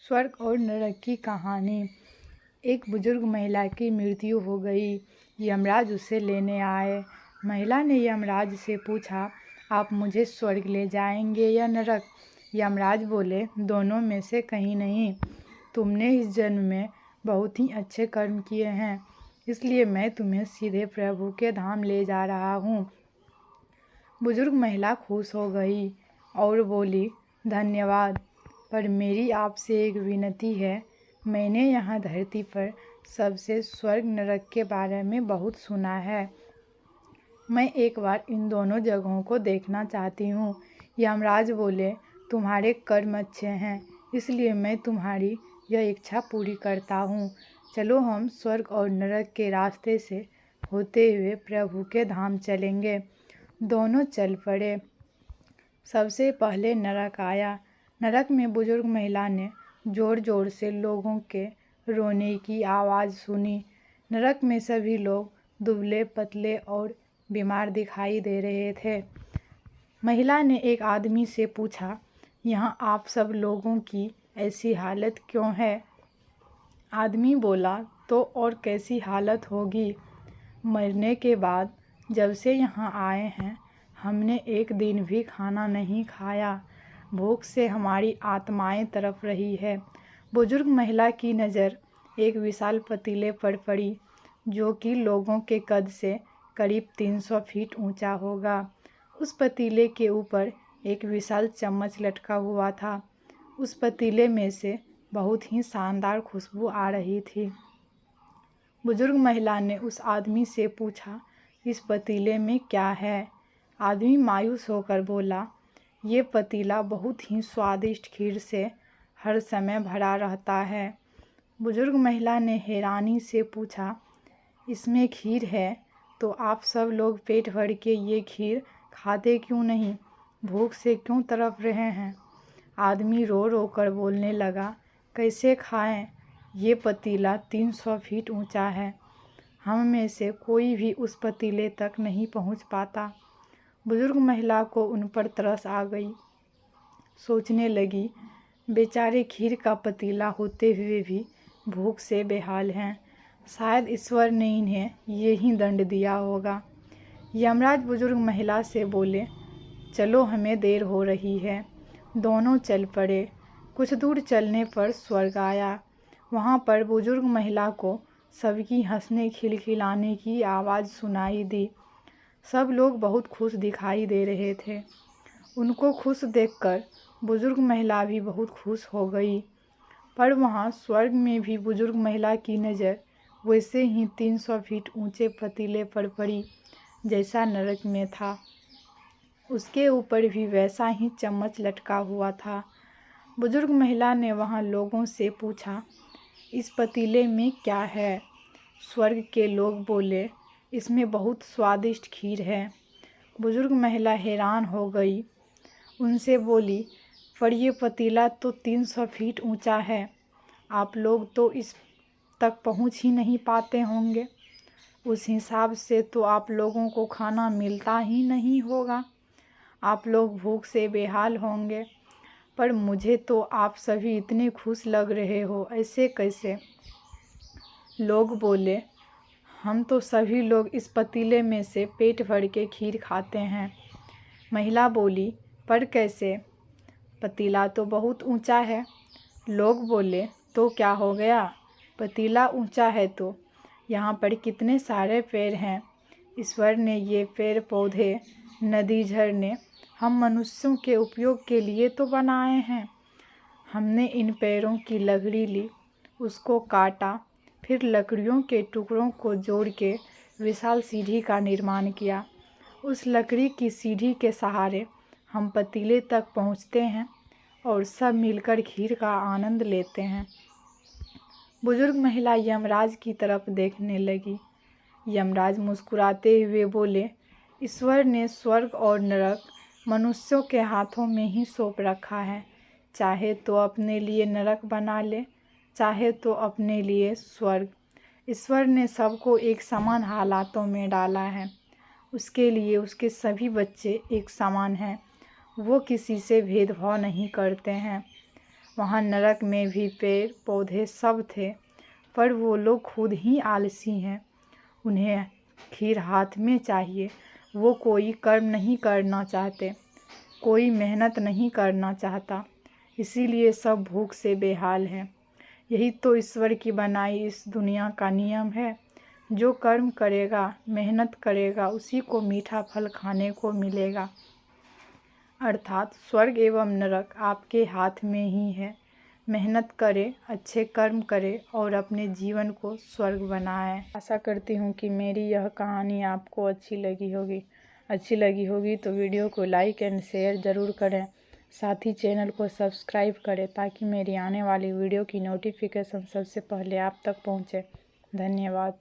स्वर्ग और नरक की कहानी। एक बुजुर्ग महिला की मृत्यु हो गई। यमराज उसे लेने आए। महिला ने यमराज से पूछा, आप मुझे स्वर्ग ले जाएंगे या नरक? यमराज बोले, दोनों में से कहीं नहीं। तुमने इस जन्म में बहुत ही अच्छे कर्म किए हैं, इसलिए मैं तुम्हें सीधे प्रभु के धाम ले जा रहा हूँ। बुजुर्ग महिला खुश हो गई और बोली, धन्यवाद, पर मेरी आपसे एक विनती है। मैंने यहाँ धरती पर सबसे स्वर्ग नरक के बारे में बहुत सुना है। मैं एक बार इन दोनों जगहों को देखना चाहती हूँ। यमराज बोले, तुम्हारे कर्म अच्छे हैं, इसलिए मैं तुम्हारी यह इच्छा पूरी करता हूँ। चलो हम स्वर्ग और नरक के रास्ते से होते हुए प्रभु के धाम चलेंगे। दोनों चल पड़े। सबसे पहले नरक आया। नरक में बुजुर्ग महिला ने जोर जोर से लोगों के रोने की आवाज़ सुनी। नरक में सभी लोग दुबले पतले और बीमार दिखाई दे रहे थे। महिला ने एक आदमी से पूछा, यहाँ आप सब लोगों की ऐसी हालत क्यों है? आदमी बोला, तो और कैसी हालत होगी? मरने के बाद जब से यहाँ आए हैं, हमने एक दिन भी खाना नहीं खाया। भूख से हमारी आत्माएं तड़प रही है। बुजुर्ग महिला की नज़र एक विशाल पतीले पर पड़ी, जो कि लोगों के कद से करीब 300 फीट ऊंचा होगा। उस पतीले के ऊपर एक विशाल चम्मच लटका हुआ था। उस पतीले में से बहुत ही शानदार खुशबू आ रही थी। बुजुर्ग महिला ने उस आदमी से पूछा, इस पतीले में क्या है? आदमी मायूस होकर बोला, ये पतीला बहुत ही स्वादिष्ट खीर से हर समय भरा रहता है। बुजुर्ग महिला ने हैरानी से पूछा, इसमें खीर है तो आप सब लोग पेट भर के ये खीर खाते क्यों नहीं? भूख से क्यों तड़प रहे हैं? आदमी रो रो कर बोलने लगा, कैसे खाएं? ये पतीला 300 फीट ऊंचा है। हम में से कोई भी उस पतीले तक नहीं पहुंच पाता। बुजुर्ग महिला को उन पर तरस आ गई। सोचने लगी, बेचारे खीर का पतीला होते हुए भी भूख से बेहाल हैं। शायद ईश्वर ने इन्हें यही दंड दिया होगा। यमराज बुजुर्ग महिला से बोले, चलो हमें देर हो रही है। दोनों चल पड़े। कुछ दूर चलने पर स्वर्ग आया। वहाँ पर बुजुर्ग महिला को सबकी हंसने खिलखिलाने की आवाज़ सुनाई दी। सब लोग बहुत खुश दिखाई दे रहे थे। उनको खुश देखकर बुजुर्ग महिला भी बहुत खुश हो गई। पर वहाँ स्वर्ग में भी बुजुर्ग महिला की नज़र वैसे ही 300 फीट ऊंचे पतीले पर पड़ी जैसा नरक में था। उसके ऊपर भी वैसा ही चम्मच लटका हुआ था। बुजुर्ग महिला ने वहाँ लोगों से पूछा, इस पतीले में क्या है? स्वर्ग के लोग बोले, इसमें बहुत स्वादिष्ट खीर है। बुजुर्ग महिला हैरान हो गई। उनसे बोली, पर ये पतीला तो 300 फीट ऊंचा है। आप लोग तो इस तक पहुंच ही नहीं पाते होंगे। उस हिसाब से तो आप लोगों को खाना मिलता ही नहीं होगा। आप लोग भूख से बेहाल होंगे। पर मुझे तो आप सभी इतने खुश लग रहे हो, ऐसे कैसे? लोग बोले, हम तो सभी लोग इस पतीले में से पेट भर के खीर खाते हैं। महिला बोली, पर कैसे? पतीला तो बहुत ऊंचा है। लोग बोले, तो क्या हो गया? पतीला ऊंचा है तो यहाँ पर कितने सारे पेड़ हैं। ईश्वर ने ये पेड़ पौधे, नदी, झरने हम मनुष्यों के उपयोग के लिए तो बनाए हैं। हमने इन पेड़ों की लकड़ी ली, उसको काटा, फिर लकड़ियों के टुकड़ों को जोड़ के विशाल सीढ़ी का निर्माण किया। उस लकड़ी की सीढ़ी के सहारे हम पतीले तक पहुँचते हैं और सब मिलकर खीर का आनंद लेते हैं। बुजुर्ग महिला यमराज की तरफ देखने लगी। यमराज मुस्कुराते हुए बोले, ईश्वर ने स्वर्ग और नरक मनुष्यों के हाथों में ही सौंप रखा है। चाहे तो अपने लिए नरक बना ले, चाहे तो अपने लिए स्वर्ग। ईश्वर ने सबको एक समान हालातों में डाला है। उसके लिए उसके सभी बच्चे एक समान हैं। वो किसी से भेदभाव नहीं करते हैं। वहाँ नरक में भी पेड़ पौधे सब थे, पर वो लोग खुद ही आलसी हैं। उन्हें खीर हाथ में चाहिए, वो कोई कर्म नहीं करना चाहते, कोई मेहनत नहीं करना चाहता, इसीलिए सब भूख से बेहाल हैं। यही तो ईश्वर की बनाई इस दुनिया का नियम है। जो कर्म करेगा, मेहनत करेगा, उसी को मीठा फल खाने को मिलेगा। अर्थात स्वर्ग एवं नरक आपके हाथ में ही है। मेहनत करें, अच्छे कर्म करें और अपने जीवन को स्वर्ग बनाएं। आशा करती हूँ कि मेरी यह कहानी आपको अच्छी लगी होगी तो वीडियो को लाइक एंड शेयर ज़रूर करें। साथ ही चैनल को सब्सक्राइब करें ताकि मेरी आने वाली वीडियो की नोटिफिकेशन सबसे पहले आप तक पहुँचे। धन्यवाद।